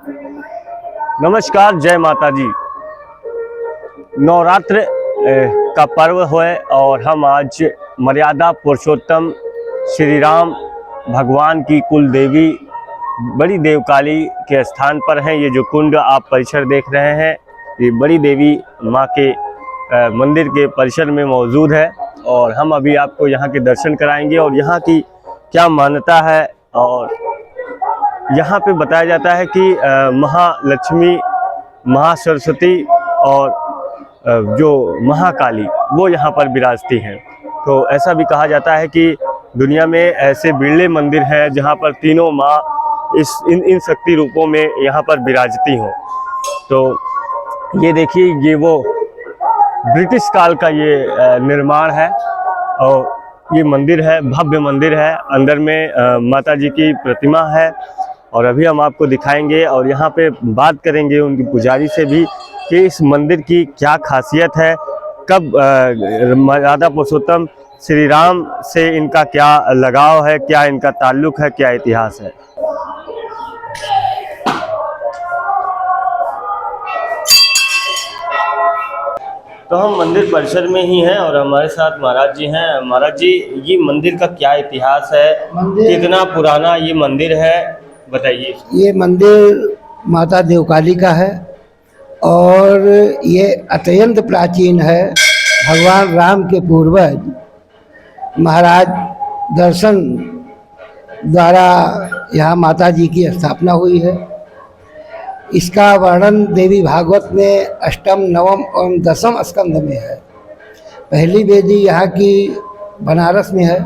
नमस्कार, जय माता जी। नवरात्र का पर्व है और हम आज मर्यादा पुरुषोत्तम श्री राम भगवान की कुल देवी बड़ी देवकाली के स्थान पर हैं। ये जो कुंड आप परिसर देख रहे हैं, ये बड़ी देवी माँ के मंदिर के परिसर में मौजूद है और हम अभी आपको यहाँ के दर्शन कराएंगे और यहाँ की क्या मान्यता है। और यहाँ पे बताया जाता है कि महालक्ष्मी, महासरस्वती और जो महाकाली वो यहाँ पर विराजती हैं। तो ऐसा भी कहा जाता है कि दुनिया में ऐसे बिरले मंदिर हैं जहाँ पर तीनों माँ इन शक्ति रूपों में यहाँ पर विराजती हों। तो ये देखिए, ये वो ब्रिटिश काल का ये निर्माण है और ये मंदिर है, भव्य मंदिर है। अंदर में माता जी की प्रतिमा है और अभी हम आपको दिखाएंगे और यहाँ पे बात करेंगे उनकी पुजारी से भी कि इस मंदिर की क्या खासियत है, कब मर्यादा पुरुषोत्तम श्री राम से इनका क्या लगाव है, क्या इनका ताल्लुक है, क्या इतिहास है। तो हम मंदिर परिसर में ही हैं और हमारे साथ महाराज जी हैं। महाराज जी, ये मंदिर का क्या इतिहास है, कितना पुराना ये मंदिर है, बताइए। ये मंदिर माता देवकाली का है और ये अत्यंत प्राचीन है। भगवान राम के पूर्वज महाराज दर्शन द्वारा यहाँ माता जी की स्थापना हुई है। इसका वर्णन देवी भागवत में अष्टम, नवम और दसम स्कंध में है। पहली वेदी यहाँ की बनारस में है,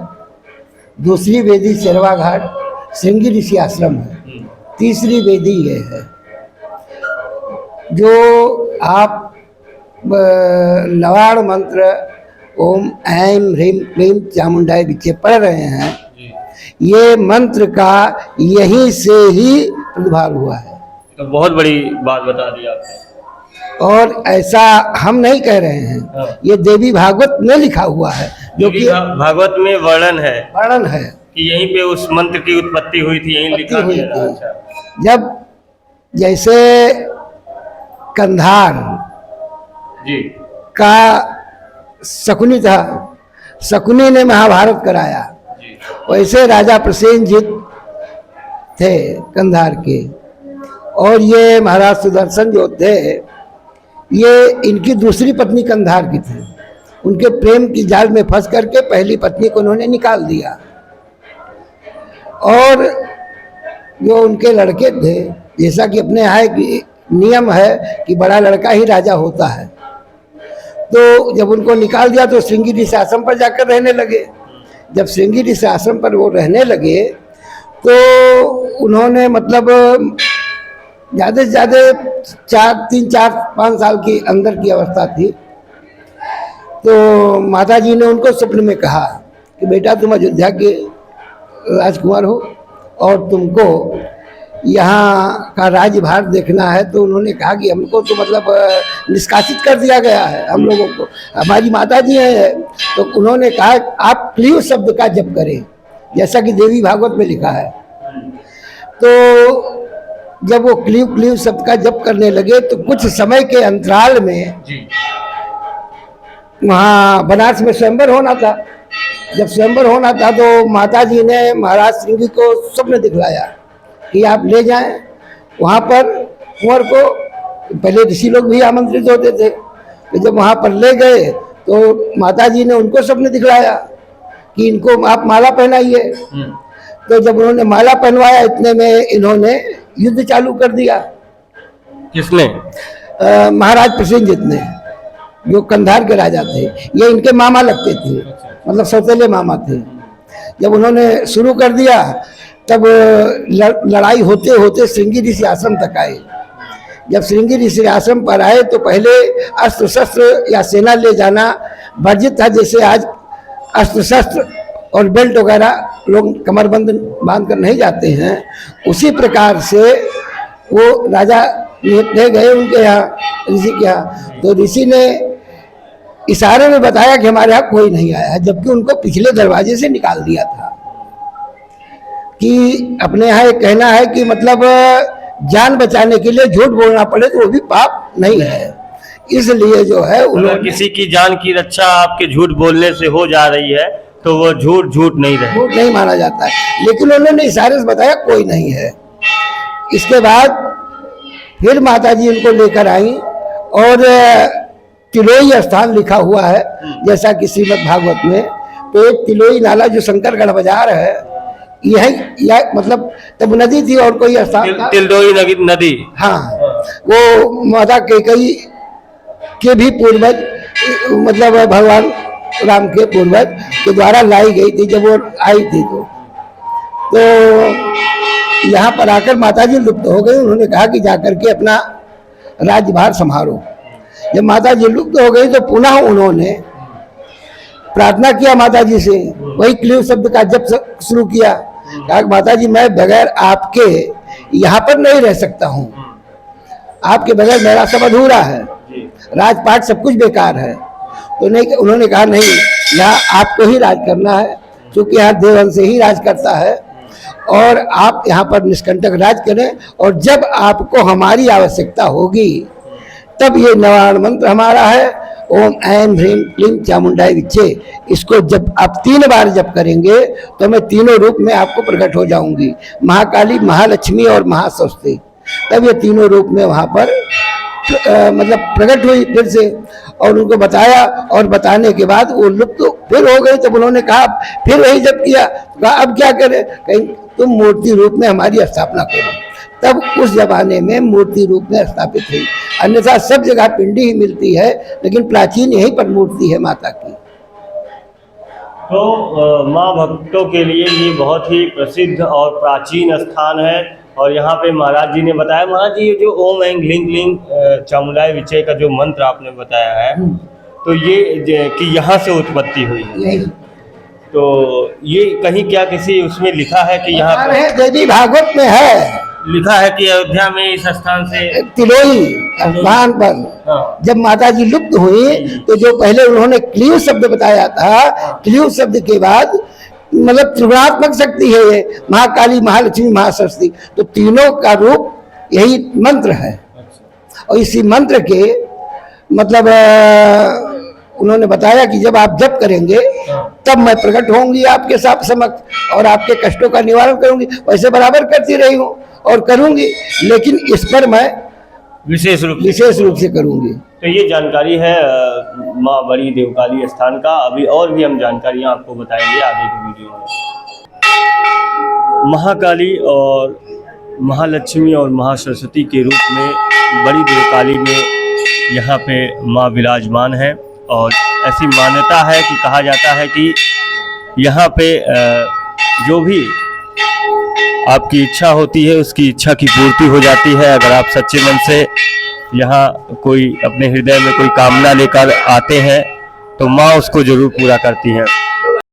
दूसरी वेदी शेरवा घाट श्रृंगी ऋषि आश्रम है, तीसरी वेदी ये है। जो आप लवाड़ मंत्र ओम ऐं ह्रीं क्लीं चामुंडाय विचे पढ़ रहे हैं, ये मंत्र का यहीं से ही प्रादुर्भाव हुआ है। तो बहुत बड़ी बात बता दी आपने। और ऐसा हम नहीं कह रहे हैं, हाँ। ये देवी भागवत में लिखा हुआ है, जो कि भागवत में वर्णन है कि यहीं पे उस मंत्र की उत्पत्ति हुई थी, यहीं लिखा हुई थी। जब जैसे कंधार जी का शकुनी था, शकुनी ने महाभारत कराया, वैसे राजा प्रसेनजीत थे कंधार के। और ये महाराज सुदर्शन जो थे, ये इनकी दूसरी पत्नी कंधार की थी। उनके प्रेम की जाल में फंस करके पहली पत्नी को उन्होंने निकाल दिया और जो उनके लड़के थे, जैसा कि अपने यहाँ की नियम है कि बड़ा लड़का ही राजा होता है, तो जब उनको निकाल दिया तो श्रृंगी ऋषि आश्रम पर जाकर रहने लगे। जब श्रृंगी ऋषि आश्रम पर वो रहने लगे तो उन्होंने मतलब ज़्यादा से ज़्यादा 3-4-5 साल की अंदर की अवस्था थी। तो माता जी ने उनको स्वप्न में कहा कि बेटा, तुम अयोध्या के राजकुमार हो और तुमको यहाँ का राज्यभार देखना है। तो उन्होंने कहा कि हमको तो मतलब निष्कासित कर दिया गया है, हम लोगों को, हमारी माता जी हैं। तो उन्होंने कहा आप क्लीव शब्द का जप करें, जैसा कि देवी भागवत में लिखा है। तो जब वो क्लीव शब्द का जप करने लगे तो कुछ समय के अंतराल में वहाँ बनारस में स्वयंवर होना था। जब स्वयंवर होना था तो माता जी ने महाराज श्रृंगी को स्वप्न दिखलाया कि आप ले जाएं वहाँ पर कुंवर को। पहले ऋषि लोग भी आमंत्रित होते थे, तो जब वहाँ पर ले गए तो माता जी ने उनको स्वप्न दिखलाया कि इनको आप माला पहनाइए। तो जब उन्होंने माला पहनवाया, इतने में इन्होंने युद्ध चालू कर दिया। किसने? महाराज प्रसेनजीत ने, जो कंधार के राजा थे। ये इनके मामा लगते थे, मतलब सौतेले मामा थे। जब उन्होंने शुरू कर दिया तब लड़ाई होते होते श्रृंगी ऋषि आश्रम तक आए। जब श्रृंगी ऋषि आश्रम पर आए तो पहले अस्त्र शस्त्र या सेना ले जाना वर्जित था। जैसे आज अस्त्र शस्त्र और बेल्ट वगैरह लोग कमरबंद बांध कर नहीं जाते हैं, उसी प्रकार से वो राजा ले गए उनके यहाँ, ऋषि के यहाँ। तो ऋषि ने इशारे में बताया कि हमारे यहाँ कोई नहीं आया, जबकि उनको पिछले दरवाजे से निकाल दिया था। कि अपने यहाँ एक कहना है कि मतलब जान बचाने के लिए झूठ बोलना पड़े तो वो भी पाप नहीं है। इसलिए जो है अगर उन्होंने किसी की जान की रक्षा आपके झूठ बोलने से हो जा रही है तो वो झूठ नहीं रहे। झूठ नहीं माना जाता है, लेकिन उन्होंने इशारे से बताया कोई नहीं है। इसके बाद फिर माताजी उनको लेकर आई और तिलोई स्थान लिखा हुआ है जैसा कि श्रीमद् भागवत में। तो एक तिलोई नाला जो शंकरगढ़ बाजार है, यह मतलब तब नदी थी और कोई स्थान था तिलोई नदी। हाँ, वो माता कैकेयी के भी पूर्वज, मतलब भगवान राम के पूर्वज के द्वारा लाई गई थी जब वो आई थी। तो यहाँ पर आकर माताजी लुप्त हो गई। उन्होंने कहा कि जाकर के अपना राज्यभार संभालो। जब माताजी लुप्त हो गई तो पुनः उन्होंने प्रार्थना किया माताजी से, वही क्लीव शब्द का जप शुरू किया। कहा माताजी मैं बगैर आपके यहाँ पर नहीं रह सकता हूँ, आपके बगैर मेरा सब अधूरा है, राजपाट सब कुछ बेकार है। तो नहीं, उन्होंने कहा नहीं, यहाँ आपको ही राज करना है, क्योंकि यहाँ देववंश ही राज करता है और आप यहाँ पर निष्कंटक राज करें। और जब आपको हमारी आवश्यकता होगी तब ये नवारण मंत्र हमारा है, ओम ऐं ह्रीं क्लीं चामुंडाय विच्चे। इसको जब आप 3 बार जप करेंगे तो मैं तीनों रूप में आपको प्रकट हो जाऊंगी, महाकाली, महालक्ष्मी और महासरस्वती। तब ये तीनों रूप में वहाँ पर मतलब प्रकट हुई फिर से और उनको बताया। और बताने के बाद वो लुप्त तो फिर हो गई। तब उन्होंने कहा फिर वही जब किया, कहा अब क्या करें, कहीं तुम मूर्ति रूप में हमारी स्थापना करो। तब उस जमाने में मूर्ति रूप में स्थापित हुई, अन्यथा सब जगह पिंडी ही मिलती है, लेकिन प्राचीन यहीं पर मूर्ति है माता की। तो माँ भक्तों के लिए ये बहुत ही प्रसिद्ध और प्राचीन स्थान है। और यहाँ पे महाराज जी ने बताया, महाराज जी ये जो ओम ऐं ह्रीं क्लीं चामुंडाय विच्चे का जो मंत्र आपने बताया है, तो ये कि यहाँ से उत्पत्ति हुई है। तो ये कहीं क्या किसी उसमें लिखा है कि यहाँ पर देवी भागवत में है, लिखा है कि अयोध्या में इस स्थान से तिलोई स्थान पर जब माता जी लुप्त हुई तो जो पहले उन्होंने क्लीव शब्द बताया था, क्लीव शब्द के बाद मतलब त्रिगुणात्मक शक्ति है ये, महाकाली, महालक्ष्मी, महासरस्वती। तो तीनों का रूप यही मंत्र है। और इसी मंत्र के मतलब उन्होंने बताया कि जब आप जप करेंगे तब मैं प्रकट होंगी आपके साथ समक्ष और आपके कष्टों का निवारण करूंगी। वैसे बराबर करती रही हूँ और करूंगी, लेकिन इस पर मैं विशेष रूप से करूंगी। तो ये जानकारी है माँ बड़ी देवकाली स्थान का। अभी और भी हम जानकारियाँ आपको बताएंगे आगे की वीडियो में। महाकाली और महालक्ष्मी और महासरस्वती के रूप में बड़ी देवकाली में यहाँ पे माँ विराजमान है। और ऐसी मान्यता है कि कहा जाता है कि यहाँ पे जो भी आपकी इच्छा होती है उसकी इच्छा की पूर्ति हो जाती है। अगर आप सच्चे मन से यहाँ कोई अपने हृदय में कोई कामना लेकर आते हैं तो माँ उसको जरूर पूरा करती हैं।